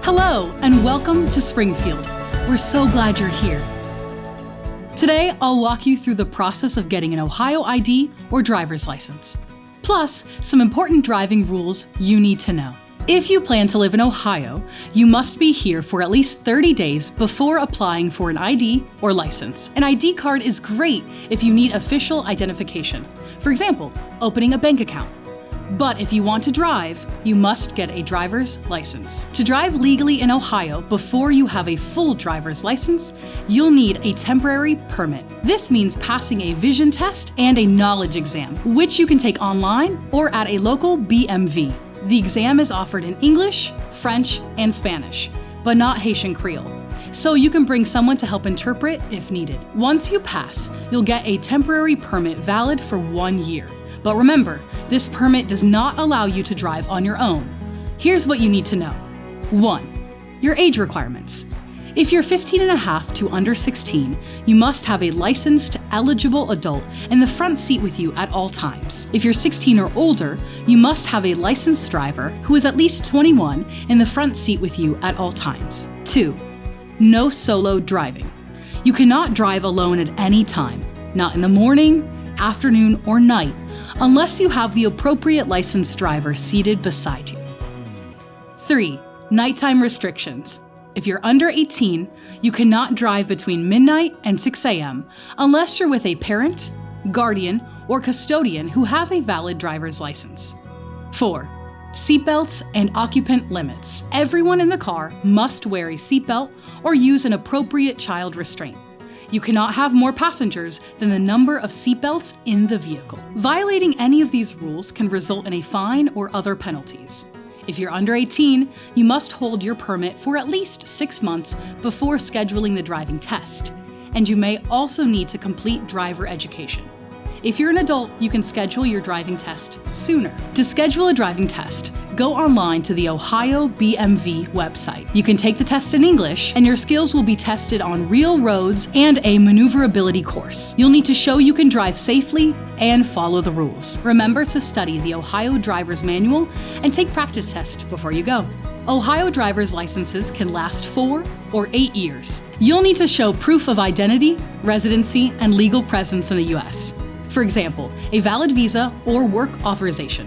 Hello, and welcome to Springfield. We're so glad you're here. Today, I'll walk you through the process of getting an Ohio ID or driver's license, plus some important driving rules you need to know. If you plan to live in Ohio, you must be here for at least 30 days before applying for an ID or license. An ID card is great if you need official identification, for example, opening a bank account. But if you want to drive, you must get a driver's license. To drive legally in Ohio before you have a full driver's license, you'll need a temporary permit. This means passing a vision test and a knowledge exam, which you can take online or at a local BMV. The exam is offered in English, French, and Spanish, but not Haitian Creole, so you can bring someone to help interpret if needed. Once you pass, you'll get a temporary permit valid for 1 year. But remember, this permit does not allow you to drive on your own. Here's what you need to know. 1. Your age requirements. If you're 15 and a half to under 16, you must have a licensed, eligible adult in the front seat with you at all times. If you're 16 or older, you must have a licensed driver who is at least 21 in the front seat with you at all times. 2. No solo driving. You cannot drive alone at any time, not in the morning, afternoon, or night, unless you have the appropriate licensed driver seated beside you. 3. Nighttime restrictions. If you're under 18, you cannot drive between midnight and 6 a.m. unless you're with a parent, guardian, or custodian who has a valid driver's license. 4. Seatbelts and occupant limits. Everyone in the car must wear a seatbelt or use an appropriate child restraint. You cannot have more passengers than the number of seatbelts in the vehicle. Violating any of these rules can result in a fine or other penalties. If you're under 18, you must hold your permit for at least 6 months before scheduling the driving test, and you may also need to complete driver education. If you're an adult, you can schedule your driving test sooner. To schedule a driving test, go online to the Ohio BMV website. You can take the test in English, and your skills will be tested on real roads and a maneuverability course. You'll need to show you can drive safely and follow the rules. Remember to study the Ohio Driver's Manual and take practice tests before you go. Ohio driver's licenses can last 4 or 8 years. You'll need to show proof of identity, residency, and legal presence in the U.S. For example, a valid visa or work authorization.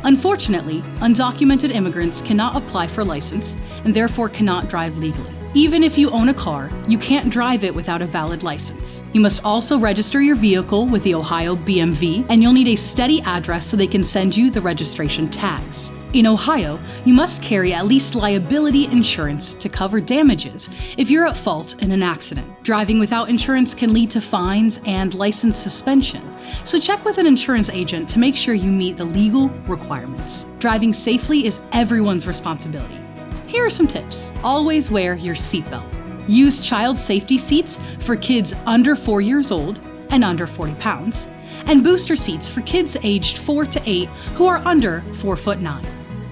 Unfortunately, undocumented immigrants cannot apply for a license and therefore cannot drive legally. Even if you own a car, you can't drive it without a valid license. You must also register your vehicle with the Ohio BMV, and you'll need a steady address so they can send you the registration tags. In Ohio, you must carry at least liability insurance to cover damages if you're at fault in an accident. Driving without insurance can lead to fines and license suspension, so check with an insurance agent to make sure you meet the legal requirements. Driving safely is everyone's responsibility. Here are some tips. Always wear your seatbelt. Use child safety seats for kids under 4 years old and under 40 pounds, and booster seats for kids aged 4 to 8 who are under 4'9".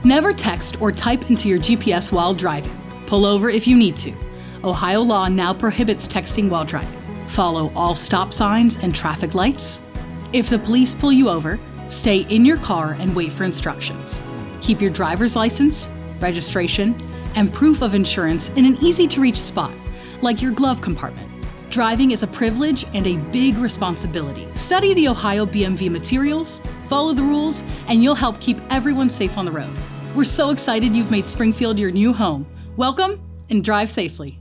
Never text or type into your GPS while driving. Pull over if you need to. Ohio law now prohibits texting while driving. Follow all stop signs and traffic lights. If the police pull you over, stay in your car and wait for instructions. Keep your driver's license, registration, and proof of insurance in an easy-to-reach spot, like your glove compartment. Driving is a privilege and a big responsibility. Study the Ohio BMV materials, follow the rules, and you'll help keep everyone safe on the road. We're so excited you've made Springfield your new home. Welcome, and drive safely.